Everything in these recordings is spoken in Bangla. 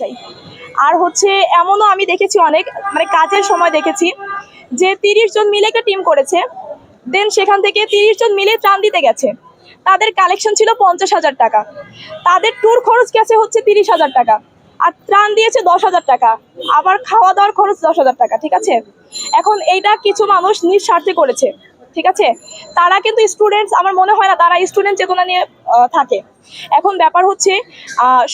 চাই। আর হচ্ছে এমনও আমি দেখেছি অনেক, মানে কাজের সময় দেখেছি যে 30 জন মিলে একটা টিম করেছে, দেন সেখান থেকে 30 জন মিলে ত্রাণ দিতে গেছে, তাদের কালেকশন ছিল 50,000 টাকা, তাদের ট্যুর খরচ গেছে হচ্ছে 30,000 টাকা, আর ত্রাণ দিয়েছে 10,000 টাকা, আবার খাওয়া দাওয়ার খরচ 10,000 টাকা। ঠিক আছে, এখন এইটা কিছু মানুষ নিজ স্বার্থে করেছে। ঠিক আছে, তারা কিন্তু স্টুডেন্টস, আমার মনে হয় না তারা স্টুডেন্ট চেতনা নিয়ে থাকে। এখন ব্যাপার হচ্ছে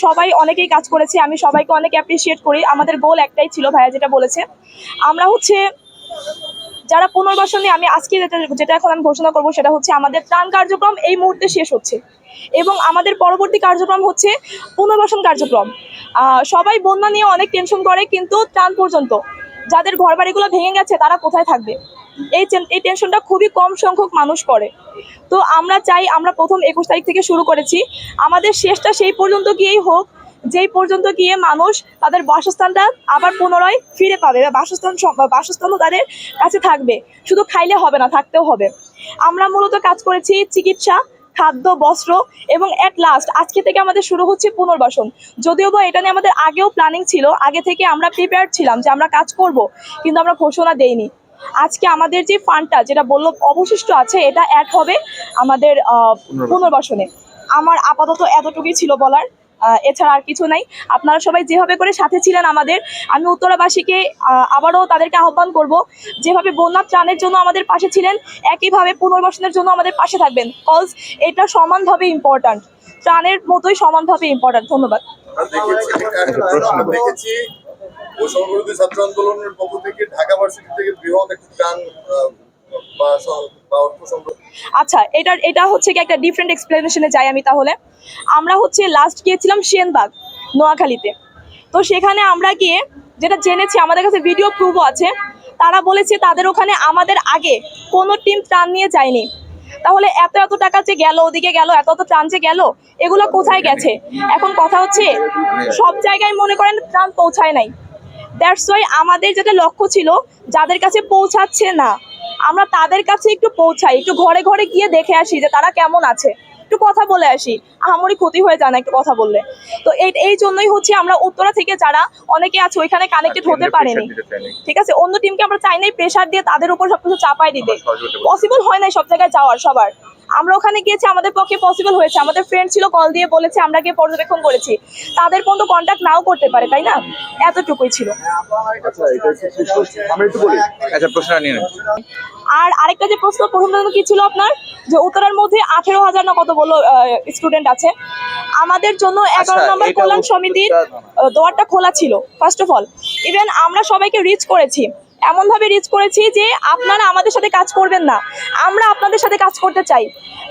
সবাই অনেকেই কাজ করেছে, আমি সবাইকে অনেক অ্যাপ্রিসিয়েট করি। আমাদের গোল একটাই ছিল, ভাইয়া যেটা বলেছে, আমরা হচ্ছে যারা পুনর্বাসন নিয়ে, আমি আজকে যেটা এখন আমি ঘোষণা করবো সেটা হচ্ছে আমাদের ত্রাণ কার্যক্রম এই মুহূর্তে শেষ হচ্ছে এবং আমাদের পরবর্তী কার্যক্রম হচ্ছে পুনর্বাসন কার্যক্রম। সবাই বন্যা নিয়ে অনেক টেনশন করে, কিন্তু ত্রাণ পর্যন্ত যাদের ঘর বাড়িগুলো ভেঙে গেছে তারা কোথায় থাকবে, এই টেনশনটা খুবই কম সংখ্যক মানুষ করে। তো আমরা চাই, আমরা প্রথম 21 তারিখ থেকে শুরু করেছি, আমাদের শেষটা সেই পর্যন্ত গিয়েই হোক যেই পর্যন্ত গিয়ে মানুষ তাদের বাসস্থানটা আবার পুনরায় ফিরে পাবে, বা বাসস্থানও তাদের কাছে থাকবে। শুধু খাইলে হবে না, থাকতেও হবে। আমরা মূলত কাজ করেছি চিকিৎসা, খাদ্য, বস্ত্র এবং এট লাস্ট আজকে থেকে আমাদের শুরু হচ্ছে পুনর্বাসন। যদিও বা এটা নিয়ে আমাদের আগেও প্ল্যানিং ছিল, আগে থেকে আমরা প্রিপেয়ার ছিলাম যে আমরা কাজ করব, কিন্তু আমরা ঘোষণা দেইনি। আজকে আমাদের যে ফান্ডটা যেটা বললো অবশিষ্ট আছে, এটা অ্যাড হবে আমাদের পুনর্বাসনে। আমার আপাতত এতটুকুই ছিল বলার, এছাড়া আর কিছু নাই। আপনারা সবাই যেভাবে করে সাথে ছিলেন আমাদের, আমি উত্তরাবাসীকে আবারও তাদেরকে আহ্বান করব, যেভাবে বন্যা ত্রাণের জন্য আমাদের পাশে ছিলেন একইভাবে পুনর্বাসনের জন্য আমাদের পাশে থাকবেন, কজ এটা সমানভাবে ইম্পর্ট্যান্ট, ত্রাণের মতোই সমানভাবে ইম্পর্ট্যান্ট। ধন্যবাদ। দেখেছি বৈষম্যবিরোধী ছাত্র আন্দোলনের পক্ষ থেকে ঢাকা ভার্সিটি থেকে বৃহৎ একটা ত্রাণ আচ্ছা, এটা হচ্ছে কি একটা ডিফারেন্ট এক্সপ্লেনেশনে যাই আমি তাহলে। আমরা হচ্ছে লাস্ট গিয়েছিলাম সেনবাগ, নোয়াখালীতে। তো সেখানে আমরা গিয়ে যেটা জেনেছি, আমাদের কাছে ভিডিও প্রুফও আছে, তারা বলেছে তাদের ওখানে আমাদের আগে কোনো টিম ত্রাণ নিয়ে যায়নি। তাহলে এত এত টাকা যে গেল, ওদিকে গেল, এত এত ত্রাণ যে গেল, এগুলো কোথায় গেছে? এখন কথা হচ্ছে সব জায়গায় মনে করেন ত্রাণ পৌঁছায় নাই। দ্যাটস ওয়াই আমাদের যেটা লক্ষ্য ছিল, যাদের কাছে পৌঁছাচ্ছে না আমরা তাদের কাছে একটু পৌঁছাই, একটু ঘরে ঘরে গিয়ে দেখে আসি যে তারা কেমন আছে, একটু কথা বলে আসি, আহামরি ক্ষতি হয়ে যায় না একটু কথা বললে। তো এই জন্যই হচ্ছে আমরা উত্তরা থেকে যারা অনেকে আছে ওইখানে কানেক্টেড হতে পারেনি, ঠিক আছে, অন্য টিমকে আমরা চাই নাই প্রেশার দিয়ে তাদের উপর সবকিছু চাপাই দিতে, পসিবল হয় নাই সব জায়গায় যাওয়ার সবার। আমরা ওখানে গিয়েছি, আমাদের পক্ষে পসিবল হয়েছে, আমাদের ফ্রেন্ড ছিল, কল দিয়ে বলেছে, আমরা গিয়ে পর্যবেক্ষণ করেছি, তাদের পর্যন্ত কন্ট্যাক্ট নাও করতে পারে, তাই না? এতটুকুই ছিল। আর আরেকটা যে প্রশ্ন কি ছিল আপনার, যে উত্তরের মধ্যে 18,000 না কত বললো স্টুডেন্ট আছে, আমাদের জন্য 11 নম্বর কল্যাণ সমিতির দোয়ারটা খোলা ছিল। ফার্স্ট অফ অল, ইভেন আমরা সবাইকে রিচ করেছি, এমনভাবে রিচ করেছি যে আপনারা আমাদের সাথে কাজ করবেন না, আমরা আপনাদের সাথে কাজ করতে চাই।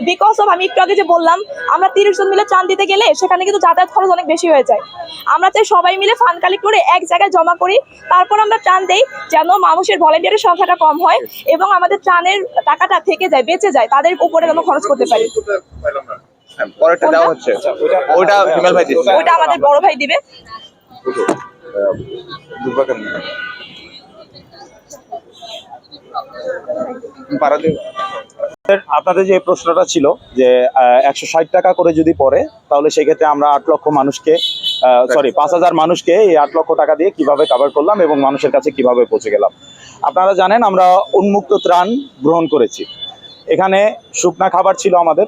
বিকজ অফ, আমি একটু আগে যে বললাম, আমরা 30 জন মিলে ত্রাণ দিতে গেলে সেখানে কিন্তু যাতায়াত খরচ অনেক বেশি হয়ে যায়। আমরা চাই সবাই মিলে ফান্ড কালেক্ট করে এক জায়গায় জমা করি, তারপর আমরা ত্রাণ দেই, যেন মানুষের ভলেন্টিয়ারের সংখ্যাটা কম হয় এবং আমাদের ত্রাণের টাকাটা থেকে যায়, বেঁচে যায়, তাদের উপরে যেন খরচ করতে পারি। ওটা আমাদের বড় ভাই দিবে। আপনাদের যে প্রশ্নটা ছিল যে 160 টাকা করে যদি পড়ে, তাহলে সেক্ষেত্রে আমরা 8 লক্ষ মানুষকে 5,000 মানুষকে এই 8 লক্ষ টাকা দিয়ে কিভাবে কভার করলাম এবং মানুষের কাছে কিভাবে পৌঁছে গেলাম। আপনারা জানেন আমরা উন্মুক্ত ত্রাণ গ্রহণ করেছি। এখানে শুকনা খাবার ছিল আমাদের,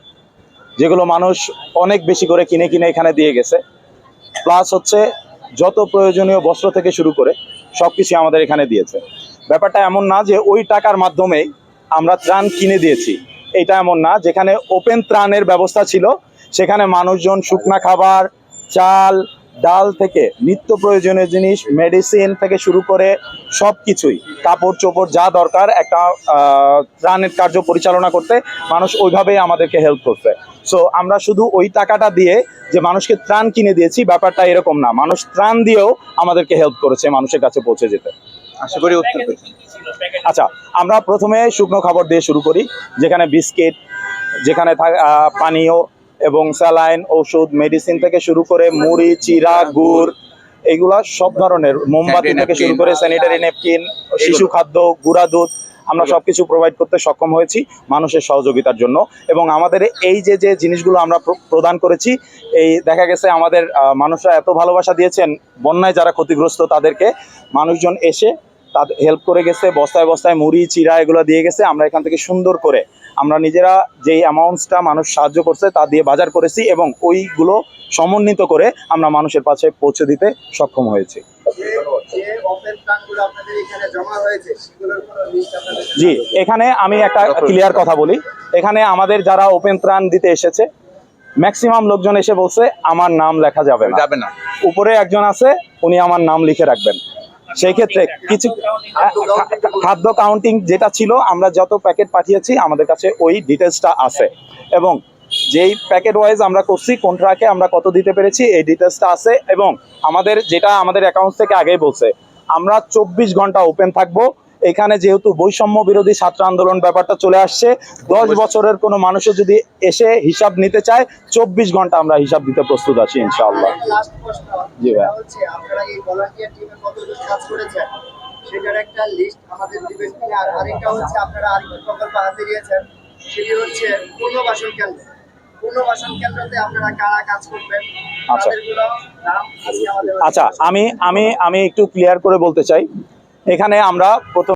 যেগুলো মানুষ অনেক বেশি করে কিনে এখানে দিয়ে গেছে। প্লাস হচ্ছে যত প্রয়োজনীয় বস্ত্র থেকে শুরু করে সবকিছু আমাদের এখানে দিয়েছে। ব্যাপারটা এমন না যে ওই টাকার মাধ্যমেই আমরা ত্রাণ কিনে দিয়েছি, এটা এমন না। যেখানে ওপেন ত্রাণের ব্যবস্থা ছিল সেখানে মানুষজন শুকনা খাবার, চাল, ডাল থেকে নিত্য প্রয়োজনীয় জিনিস, মেডিসিন থেকে শুরু করে সব কিছুই, কাপড় চোপড় যা দরকার একটা ত্রাণের কার্য পরিচালনা করতে, মানুষ ওইভাবেই আমাদেরকে হেল্প করছে। সো আমরা শুধু ওই টাকাটা দিয়ে যে মানুষকে ত্রাণ কিনে দিয়েছি, ব্যাপারটা এরকম না। মানুষ ত্রাণ দিয়েও আমাদেরকে হেল্প করেছে মানুষের কাছে পৌঁছে যেতে। আশা করি উত্তর পেয়েছি। আচ্ছা, আমরা প্রথমে শুকনো খাবার দিয়ে শুরু করি, যেখানে বিস্কিট, যেখানে পানীয় এবং স্যালাইন, ওষুধ, মেডিসিন থেকে শুরু করে মুড়ি, চিরা, গুড়, এগুলা সব ধরনের, মোমবাতি থেকে শুরু করে স্যানিটারি ন্যাপকিন, শিশু খাদ্য, গুঁড়া দুধ, আমরা সবকিছু প্রোভাইড করতে সক্ষম হয়েছি মানুষের সহযোগিতার জন্য। এবং আমাদের এই যে যে জিনিসগুলো আমরা প্রদান করেছি, এই দেখা গেছে আমাদের মানুষরা এত ভালোবাসা দিয়েছেন, বন্যায় যারা ক্ষতিগ্রস্ত তাদেরকে মানুষজন এসে তাদের হেল্প করে গেছে, বস্তায় বস্তায় মুড়ি চিড়া এগুলো দিয়ে গেছে। আমরা এখান থেকে সুন্দর করে আমরা নিজেরা যেই অ্যামাউন্টসটা মানুষ সাহায্য করছে তা দিয়ে বাজার করেছি এবং ওইগুলো সমন্বিত করে আমরা মানুষের পাশে পৌঁছে দিতে সক্ষম হয়েছি। জি, এখানে আমি একটা ক্লিয়ার কথা বলি, এখানে আমাদের যারা ওপেন ত্রাণ দিতে এসেছে ম্যাক্সিমাম লোকজন এসে বলছে আমার নাম লেখা যাবে না। উপরে একজন আছে, উনি আমার নাম লিখে রাখবেন। সেই ক্ষেত্রে কিছু খাদ্য কাউন্টিং যেটা ছিল, আমরা যত প্যাকেট পাঠিয়েছি আমাদের কাছে ওই ডিটেলসটা আছে এবং যেই প্যাকেট ওয়াইজ আমরা করছি কোন ট্রাকে আমরা কত দিতে পেরেছি এই ডিটেলসটা আছে। এবং আমাদের যেটা আমাদের অ্যাকাউন্ট থেকে আগেই বলছে, আমরা 24 ঘন্টা ওপেন থাকবো। এখানে যেহেতু বৈষম্য বিরোধী ছাত্র আন্দোলন ব্যাপারটা চলে আসছে, 10 বছরের কোনো মানুষও যদি এসে হিসাব নিতে চায় 24 ঘন্টা আমরা হিসাব দিতে প্রস্তুত আছি ইনশাআল্লাহ। জি ভাই, আপনারা এই ভলান্টিয়ার টিমে কতজন কাজ করেছেন সেটার একটা লিস্ট আমাদের দিবেন। আর আরেকটা হচ্ছে আপনারা আরেকটা প্রকল্প হাতে দিয়েছেন, সেটি হচ্ছে পুনর্বাসন কেন্দ্র। পুনর্বাসন কেন্দ্রতে আপনারা কারা কাজ করবেন, আচ্ছা তাদেরগুলো নাম আজকে আমাদের আচ্ছা আমি একটু ক্লিয়ার করে বলতে চাই। এখানে আমরা প্রথম